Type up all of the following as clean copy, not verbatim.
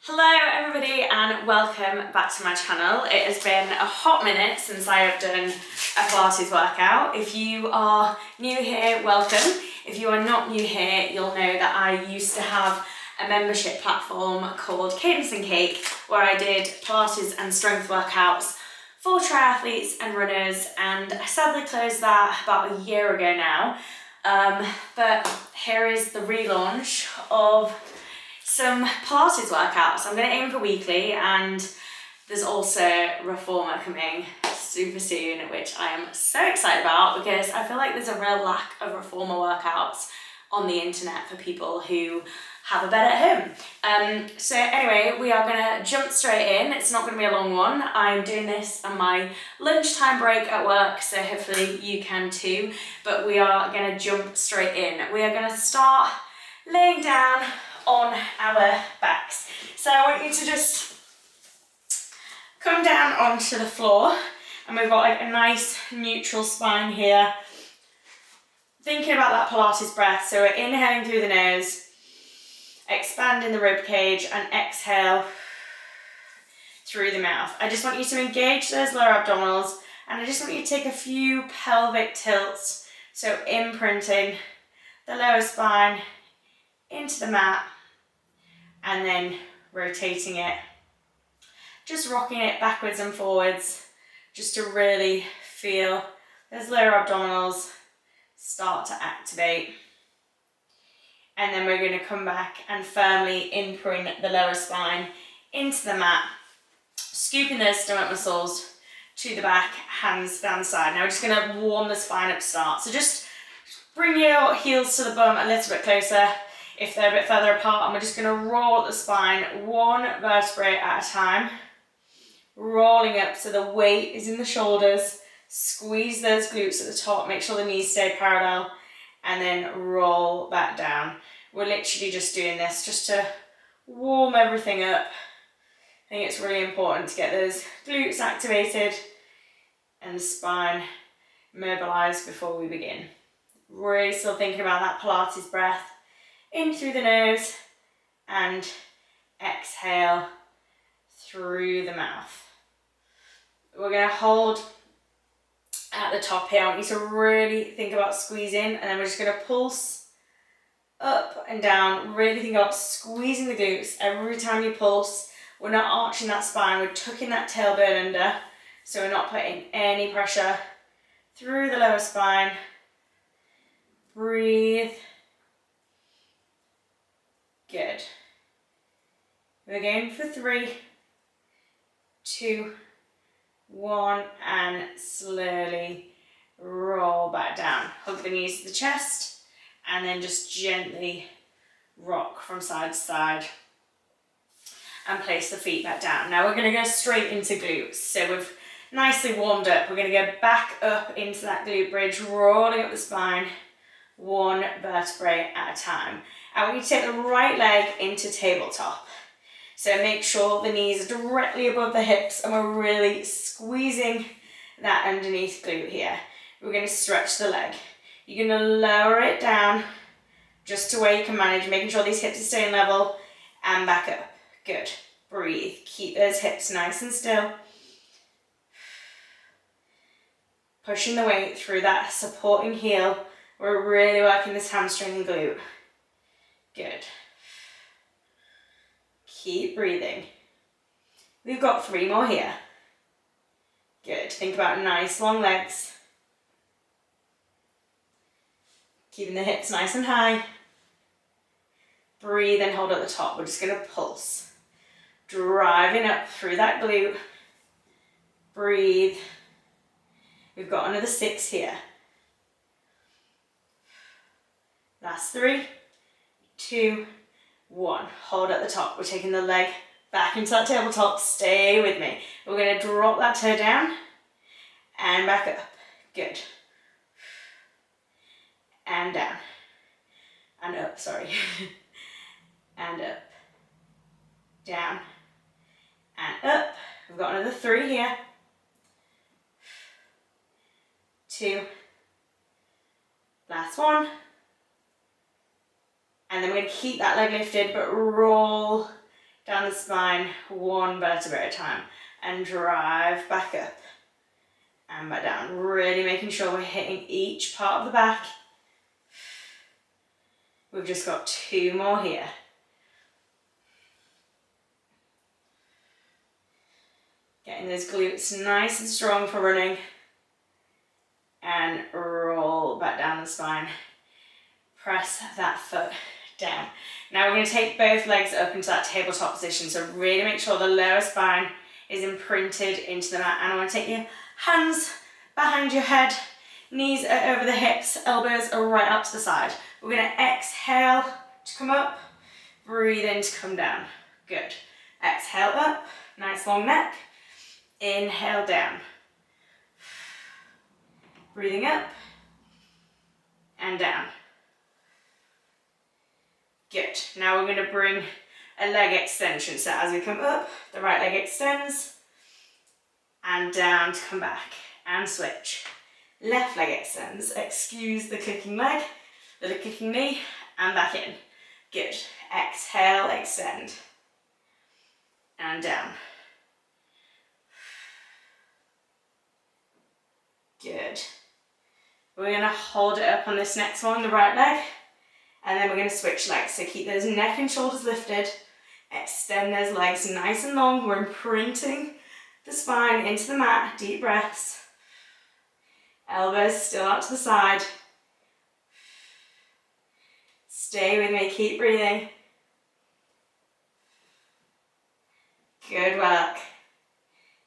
Hello everybody and welcome back to my channel. It has been a hot minute since I have done a Pilates workout. If you are new here, welcome. If you are not new here, you'll know that I used to have a membership platform called Cadence and Cake where I did Pilates and strength workouts for triathletes and runners, and I sadly closed that about a year ago now. But here is the relaunch of some Pilates workouts. I'm going to aim for weekly, and there's also Reformer coming super soon, which I am so excited about because I feel like there's a real lack of Reformer workouts on the internet for people who have a bed at home. So anyway, we are going to jump straight in. It's not going to be a long one. I'm doing this on my lunchtime break at work, so hopefully you can too, but we are going to jump straight in. We are going to start laying down on our backs. So I want you to just come down onto the floor, and we've got like a nice neutral spine here. Thinking about that Pilates breath, so we're inhaling through the nose, expanding the rib cage, and exhale through the mouth. I just want you to engage those lower abdominals, and I just want you to take a few pelvic tilts, so imprinting the lower spine into the mat, and then rotating it, just rocking it backwards and forwards, just to really feel those lower abdominals start to activate. And then we're going to come back and firmly imprint the lower spine into the mat, scooping those stomach muscles to the back, hands down the side. Now we're just going to warm the spine up to start. So just bring your heels to the bum a little bit closer if they're a bit further apart, and we're just going to roll up the spine one vertebrae at a time, rolling up so the weight is in the shoulders. Squeeze those glutes at the top, make sure the knees stay parallel, and then roll back down. We're literally just doing this just to warm everything up. I think it's really important to get those glutes activated and the spine mobilized before we begin. Really still thinking about that Pilates breath. In through the nose and exhale through the mouth. We're going to hold at the top here. I want you to really think about squeezing, and then we're just going to pulse up and down. Really think about squeezing the glutes every time you pulse. We're not arching that spine, we're tucking that tailbone under, so we're not putting any pressure through the lower spine. Breathe. Good. We're going for 3, 2, 1, and slowly roll back down. Hug the knees to the chest, and then just gently rock from side to side and place the feet back down. Now we're going to go straight into glutes. So we've nicely warmed up. We're going to go back up into that glute bridge, rolling up the spine, one vertebrae at a time. I want you to take the right leg into tabletop. So make sure the knees are directly above the hips, and we're really squeezing that underneath glute here. We're going to stretch the leg. You're going to lower it down just to where you can manage, making sure these hips are staying level, and back up. Good. Breathe. Keep those hips nice and still. Pushing the weight through that supporting heel. We're really working this hamstring and glute. Good. Keep breathing. We've got 3 more here. Good. Think about nice long legs. Keeping the hips nice and high. Breathe and hold at the top. We're just going to pulse. Driving up through that glute. Breathe. We've got another 6 here. Last 3, 2, 1. Hold at the top. We're taking the leg back into that tabletop. Stay with me. We're going to drop that toe down and back up. Good. And down. And up, sorry. And up. Down. And up. We've got another 3 here. 2. Last 1. And then we're going to keep that leg lifted, but roll down the spine, one vertebra at a time, and drive back up and back down. Really making sure we're hitting each part of the back. We've just got 2 more here. Getting those glutes nice and strong for running. And roll back down the spine. Press that foot down. Now we're going to take both legs up into that tabletop position. So really make sure the lower spine is imprinted into the mat. And I want to take your hands behind your head. Knees are over the hips. Elbows are right out to the side. We're going to exhale to come up. Breathe in to come down. Good. Exhale up. Nice long neck. Inhale down. Breathing up and down. Good. Now we're going to bring a leg extension. So as we come up, the right leg extends and down to come back and switch. Left leg extends. Excuse the clicking leg, the kicking knee, and back in. Good. Exhale, extend and down. Good. We're going to hold it up on this next one, the right leg, and then we're going to switch legs. So keep those neck and shoulders lifted, extend those legs nice and long. We're imprinting the spine into the mat, deep breaths. Elbows still out to the side. Stay with me, keep breathing. Good work.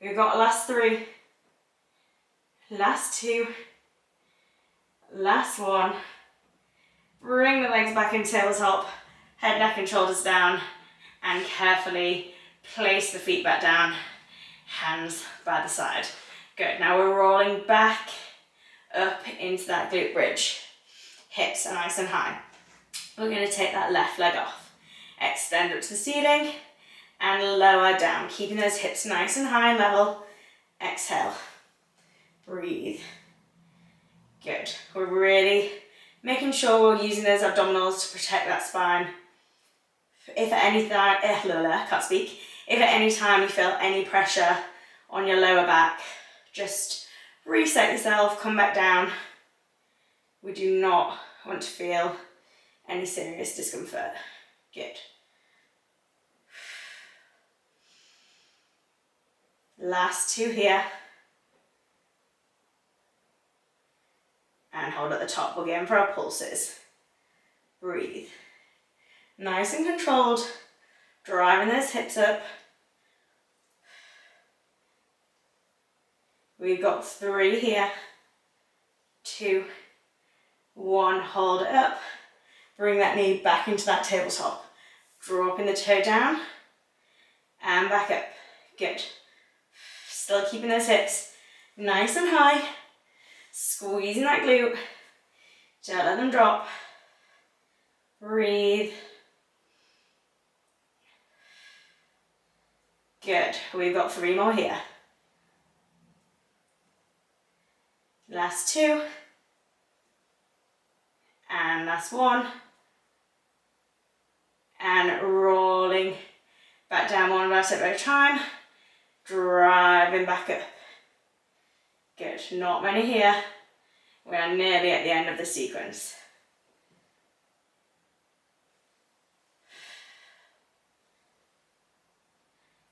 We've got last 3, last 2, last 1. Bring the legs back into tabletop, head, neck and shoulders down, and carefully place the feet back down, hands by the side. Good, now we're rolling back up into that glute bridge. Hips are nice and high. We're going to take that left leg off. Extend up to the ceiling and lower down, keeping those hips nice and high and level. Exhale. Breathe. Good. We're really making sure we're using those abdominals to protect that spine. If at any time, can't speak. If at any time you feel any pressure on your lower back, just reset yourself, come back down. We do not want to feel any serious discomfort. Good. Last 2 here. And hold at the top. We'll get in for our pulses. Breathe. Nice and controlled. Driving those hips up. We've got 3 here. 2, 1. Hold it up. Bring that knee back into that tabletop. Dropping the toe down. And back up. Good. Still keeping those hips nice and high. Squeezing that glute. Don't let them drop. Breathe. Good. We've got 3 more here. Last 2. And last 1. And rolling back down one vertebra at a time. Driving back up. Good. Not many here. We are nearly at the end of the sequence.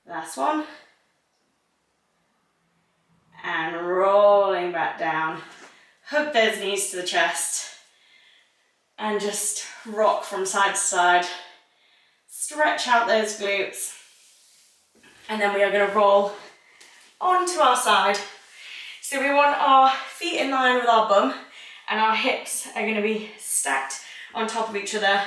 Last 1. And rolling back down. Hook those knees to the chest. And just rock from side to side. Stretch out those glutes. And then we are going to roll onto our side. So we want our feet in line with our bum, and our hips are going to be stacked on top of each other,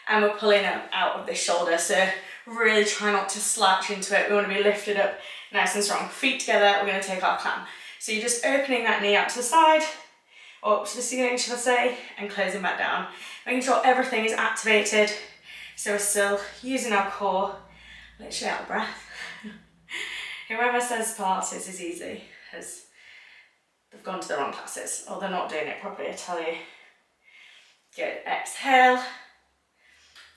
and we're pulling up out of this shoulder. So really try not to slouch into it. We want to be lifted up nice and strong. Feet together, we're going to take our clam. So you're just opening that knee out to the side, or up to the ceiling, should I say, and closing back down. Making sure everything is activated, so we're still using our core. Literally out of breath. Whoever says Pilates is easy they've gone to the wrong classes, or they're not doing it properly, I tell you. Good. Exhale.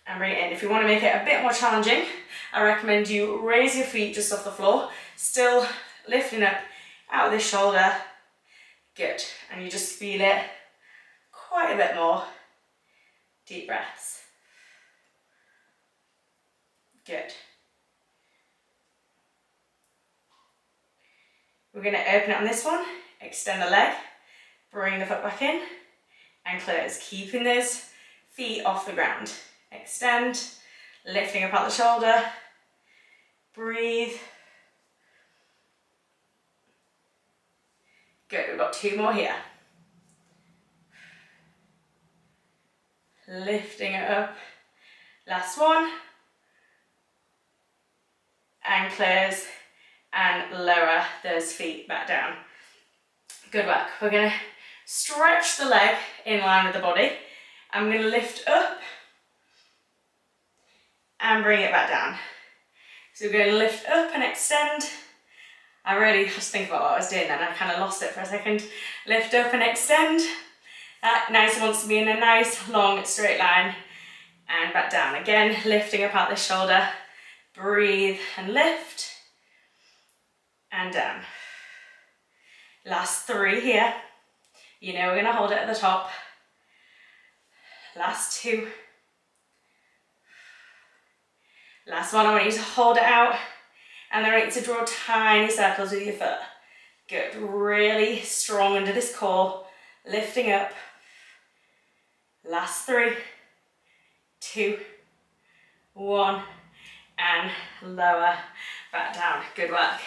and bring it in. If you want to make it a bit more challenging, I recommend you raise your feet just off the floor, still lifting up out of the shoulder. Good. And you just feel it quite a bit more. Deep breaths. Good. We're going to open it on this one, extend the leg, bring the foot back in, and close. Keeping those feet off the ground. Extend, lifting up out the shoulder, breathe. Good, we've got 2 more here. Lifting it up. Last one. And close, and lower those feet back down. Good work. We're going to stretch the leg in line with the body. I'm going to lift up and bring it back down. So we're going to lift up and extend. I really just think about what I was doing then. I kind of lost it for a second. Lift up and extend. That nice wants to be in a nice long straight line. And back down. Again, lifting up out the shoulder. Breathe and lift. And down. Last 3 here. You know we're going to hold it at the top. Last 2. Last one, I want you to hold it out, and then I want you to draw tiny circles with your foot. Good, really strong under this core, lifting up. Last 3, 2, 1, and lower, back down. Good work.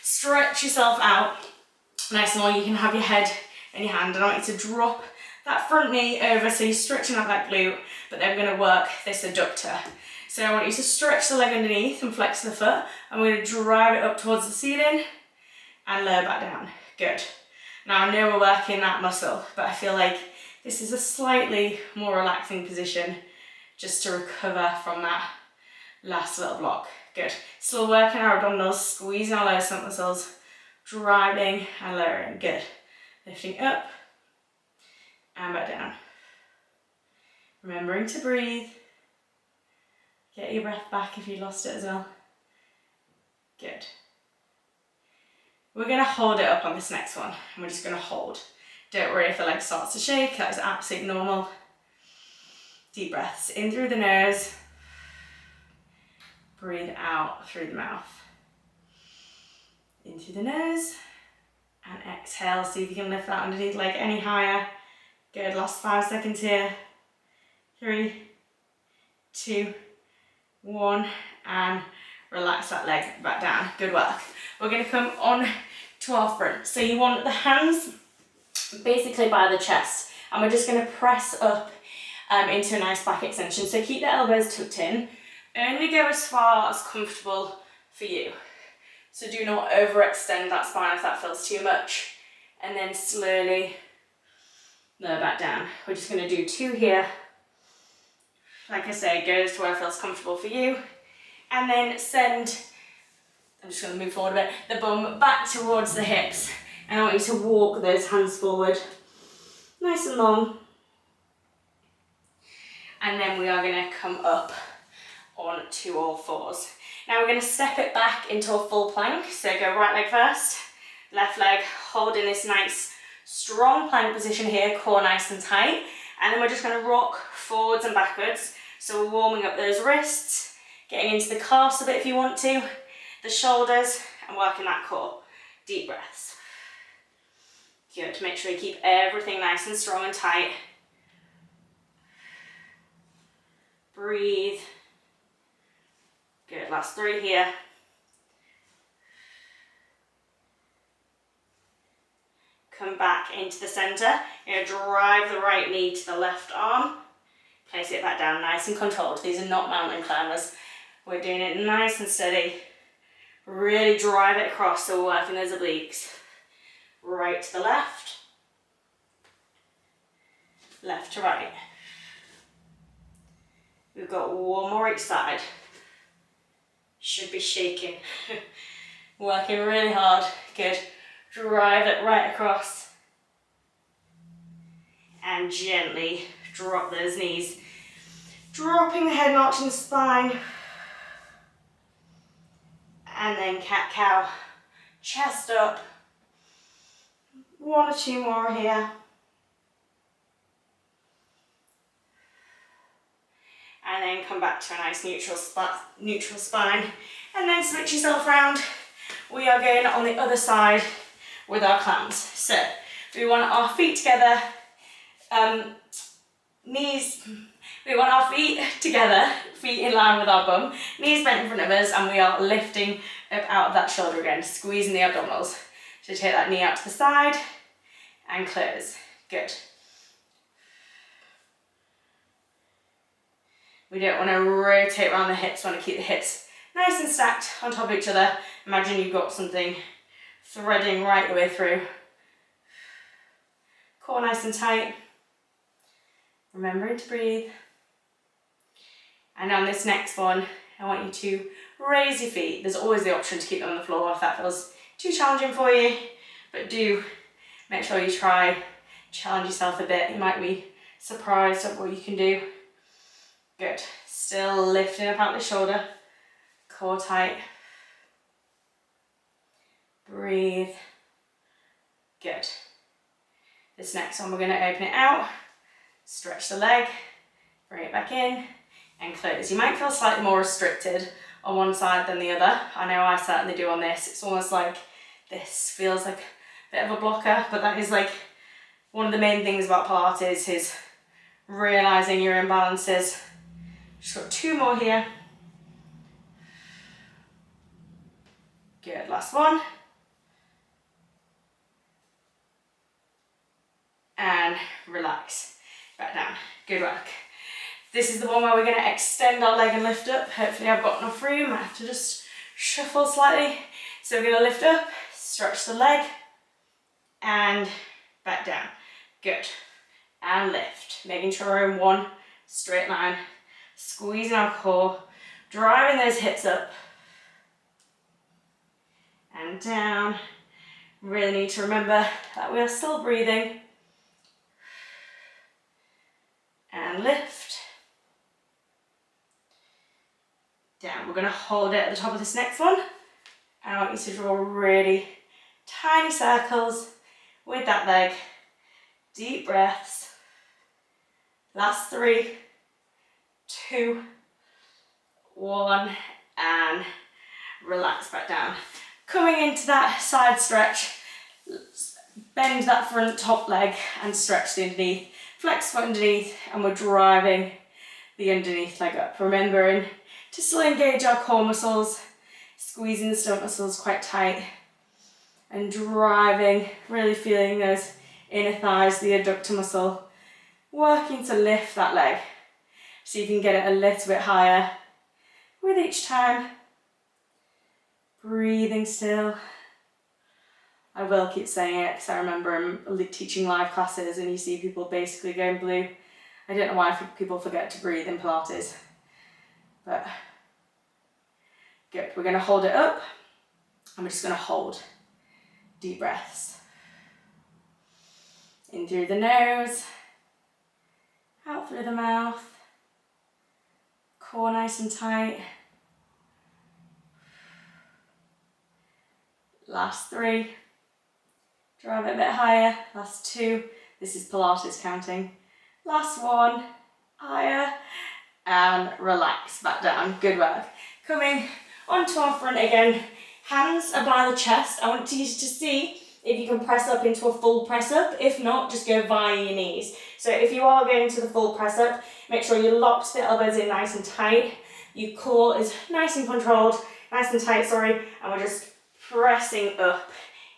Stretch yourself out, nice and long. You can have your head in your hand, and I want you to drop that front knee over, so you're stretching out that glute, but then we're going to work this adductor. So I want you to stretch the leg underneath and flex the foot. I'm going to drive it up towards the ceiling and lower back down. Good. Now I know we're working that muscle, but I feel like this is a slightly more relaxing position just to recover from that last little block. Good. Still working our abdominals, squeezing our lower stomach muscles, driving and lowering. Good. Lifting up and back down. Remembering to breathe. Get your breath back if you lost it as well. Good. We're going to hold it up on this next one, and we're just going to hold. Don't worry if the leg starts to shake, that is absolutely normal. Deep breaths in through the nose. Breathe out through the mouth. In through the nose, and exhale. See if you can lift that underneath leg any higher. Good, last 5 seconds here. 3, 2, 1, and relax that leg back down. Good work. We're going to come on to our front. So you want the hands basically by the chest, and we're just going to press up into a nice back extension. So keep the elbows tucked in. Only go as far as comfortable for you. So do not overextend that spine if that feels too much. And then slowly lower back down. We're just going to do 2 here. Like I say, goes to where it feels comfortable for you. And then send, I'm just going to move forward a bit, the bum back towards the hips. And I want you to walk those hands forward, nice and long. And then we are going to come up onto all 4s. Now we're going to step it back into a full plank. So go right leg first, left leg, holding this nice strong plank position here, core nice and tight. And then we're just going to rock forwards and backwards. So we're warming up those wrists, getting into the calves a bit if you want to, the shoulders, and working that core. Deep breaths. Good. Make sure you keep everything nice and strong and tight. Breathe. Good. Last 3 here. Come back into the center. You're going to drive the right knee to the left arm. Place it back down nice and controlled. These are not mountain climbers. We're doing it nice and steady. Really drive it across, so we're working those obliques. Right to the left. Left to right. We've got 1 more each side. Should be shaking. Working really hard. Good. Drive it right across. And gently drop those knees Dropping the head, arching the spine. And then cat-cow. Chest up. 1 or 2 more here. And then come back to a nice neutral spine. And then switch yourself around. We are going on the other side with our clams. So we want our feet together, we want our feet together, feet in line with our bum, knees bent in front of us, and we are lifting up out of that shoulder again, squeezing the abdominals. So take that knee out to the side and close. Good. We don't want to rotate around the hips, we want to keep the hips nice and stacked on top of each other. Imagine you've got something threading right the way through. Core nice and tight. Remembering to breathe. And on this next one, I want you to raise your feet. There's always the option to keep them on the floor if that feels too challenging for you, but do make sure you try, challenge yourself a bit. You might be surprised at what you can do. Good. Still lifting up out the shoulder, core tight. Breathe. Good. This next one, we're going to open it out, stretch the leg, bring it back in, and close. You might feel slightly more restricted on one side than the other. I know I certainly do on this. It's almost like this feels like a bit of a blocker, but that is like one of the main things about Pilates is realizing your imbalances. Just got 2 more here. Good, last one. And relax, back down. Good work. This is the one where we're going to extend our leg and lift up. Hopefully I've got enough room. I have to just shuffle slightly. So we're going to lift up, stretch the leg, and back down. Good. And lift. Making sure we're in one straight line. Squeezing our core, driving those hips up. And down. Really need to remember that we are still breathing. And lift. Down. We're going to hold it at the top of this next one. And I want you to draw really tiny circles with that leg. Deep breaths. Last 3, 2, 1, and relax back down. Coming into that side stretch, bend that front top leg and stretch the underneath. Flex foot underneath, and we're driving the underneath leg up. Remembering to still engage our core muscles, squeezing the stomach muscles quite tight, and driving, really feeling those inner thighs, the adductor muscle, working to lift that leg. So you can get it a little bit higher with each time. Breathing still. I will keep saying it because I remember I'm teaching live classes and you see people basically going blue. I don't know why people forget to breathe in Pilates. But good. We're going to hold it up and we're just going to hold. Deep breaths. In through the nose, out through the mouth. Core nice and tight. Last 3. Drive it a bit higher. Last 2. This is Pilates counting. Last 1. Higher. And relax back down. Good work. Coming onto our front again. Hands are by the chest. I want you to see if you can press up into a full press up. If not, just go via your knees. So if you are going to the full press up, make sure you lock the elbows in nice and tight. Your core is nice and controlled, nice and tight, sorry. And we're just pressing up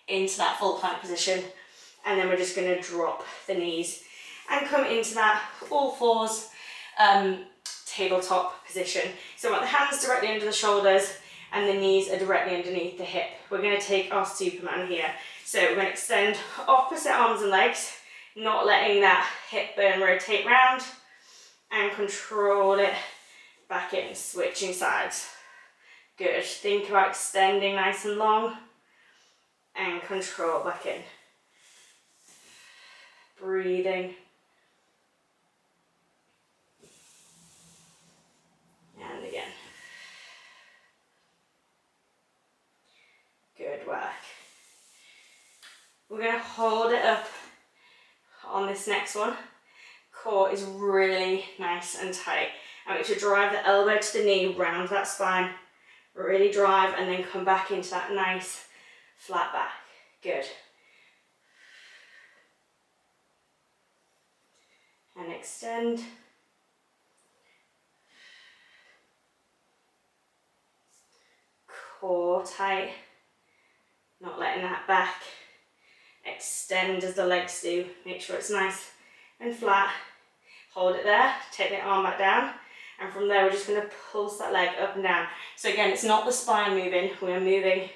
into that full plank position. And then we're just going to drop the knees and come into that all fours tabletop position. So I want the hands directly under the shoulders and the knees are directly underneath the hip. We're going to take our Superman here. So we're going to extend opposite arms and legs, not letting that hip bone rotate round, and control it back in, switching sides. Good. Think about extending nice and long and control back in. Breathing. We're going to hold it up on this next one. Core is really nice and tight. I want you to drive the elbow to the knee, round that spine. Really drive and then come back into that nice flat back. Good. And extend. Core tight. Not letting that back extend as the legs do. Make sure it's nice and flat. Hold it there, take the arm back down, and from there we're just going to pulse that leg up and down. So again, it's not the spine moving, we're moving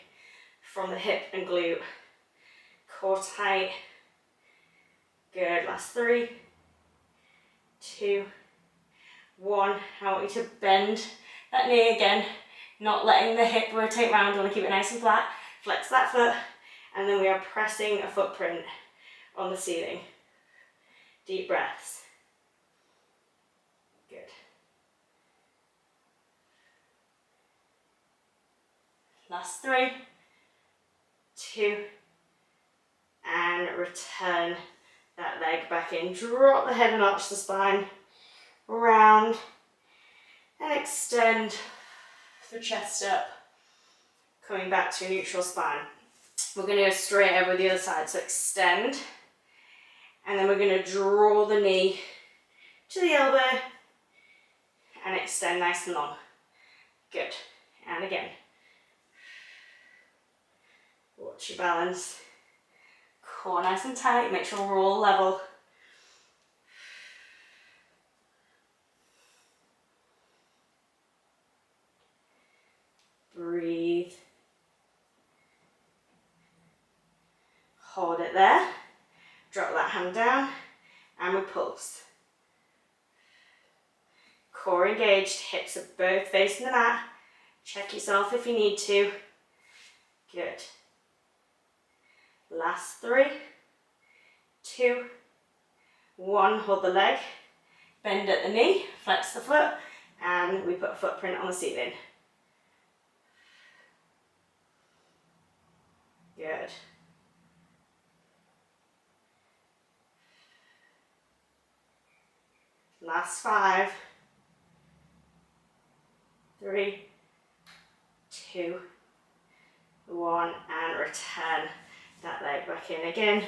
from the hip and glute. Core tight. Good, last 3, 2, 1. I want you to bend that knee again, not letting the hip rotate round. I want to keep it nice and flat. Flex that foot, and then we are pressing a footprint on the ceiling. Deep breaths. Good. Last 3, 2, and return that leg back in. Drop the head and arch the spine. Round and extend the chest up. Coming back to a neutral spine. We're going to go straight over the other side. So extend, and then we're going to draw the knee to the elbow and extend nice and long. Good. And again. Watch your balance. Core nice and tight. Make sure we're all level. Breathe. Hold it there. Drop that hand down and we pulse. Core engaged, hips are both facing the mat. Check yourself if you need to. Good. Last 3, 2, 1. Hold the leg, bend at the knee, flex the foot, and we put a footprint on the ceiling. Good. Last 5, 3, 2, 1, and return that leg back in again.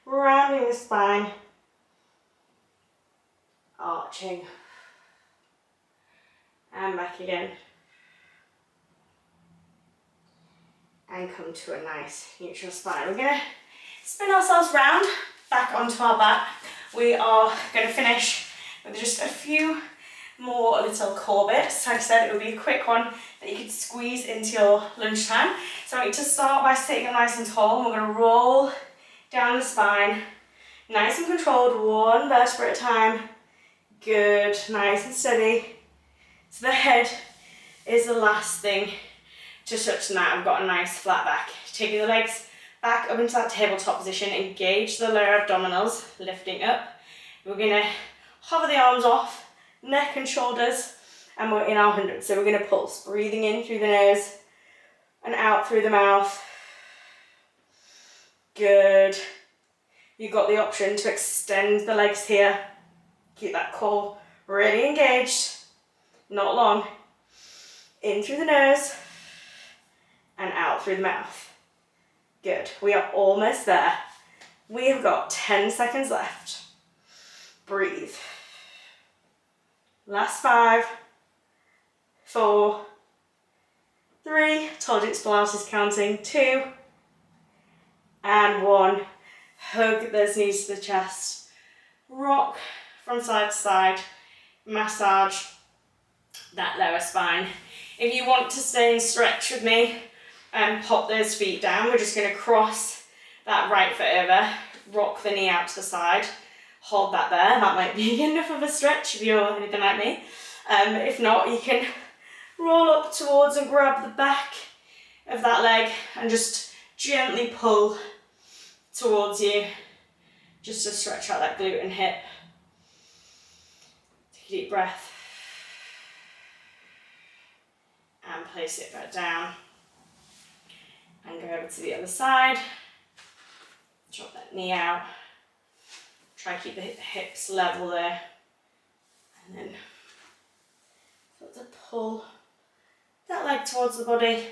Rounding the spine, arching, and back again. And come to a nice neutral spine. We're going to spin ourselves round, back onto our back. We are going to finish with just a few more little core bits. Like I said, it will be a quick one that you could squeeze into your lunchtime. So I want you to start by sitting up nice and tall. We're going to roll down the spine, nice and controlled, one vertebra at a time. Good, nice and steady. So the head is the last thing to touch tonight. I've got a nice flat back. Taking the legs back up into that tabletop position, engage the lower abdominals, lifting up. We're going to hover the arms off, neck and shoulders, and we're in our 100. So we're going to pulse, breathing in through the nose and out through the mouth. Good. You've got the option to extend the legs here. Keep that core really engaged, not long. In through the nose and out through the mouth. Good. We are almost there. We have got 10 seconds left. Breathe. Last 5, 4, 3, told you it's Pilates counting, 2, and 1. Hug those knees to the chest. Rock from side to side. Massage that lower spine. If you want to stay and stretch with me, pop those feet down. We're just going to cross that right foot over, rock the knee out to the side. Hold that there. That might be enough of a stretch if you're anything like me. If not, you can roll up towards and grab the back of that leg and just gently pull towards you, just to stretch out that glute and hip. Take a deep breath and place it back down and go over to the other side. drop that knee out. Try to keep the hips level there. And then start to pull that leg towards the body.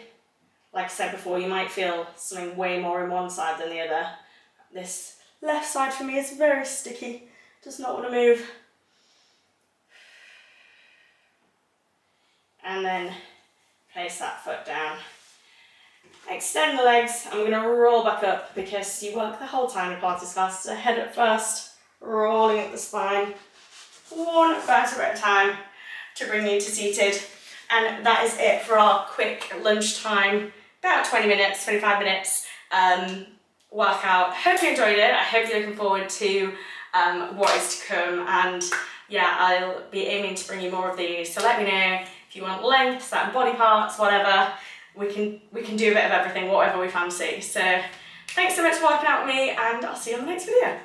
Like I said before, you might feel something way more in one side than the other. This left side for me is very sticky, does not want to move. And then place that foot down. Extend the legs, and we're going to roll back up because you work the whole time in Pilates class. So head up first, rolling up the spine, one vertebra at a time to bring you to seated. And that is it for our quick lunchtime, about 20 minutes, 25 minutes workout. Hope you enjoyed it. I hope you're looking forward to what is to come. And yeah, I'll be aiming to bring you more of these. So let me know if you want length, certain body parts, whatever. We can do a bit of everything, whatever we fancy. So thanks so much for working out with me, and I'll see you on the next video.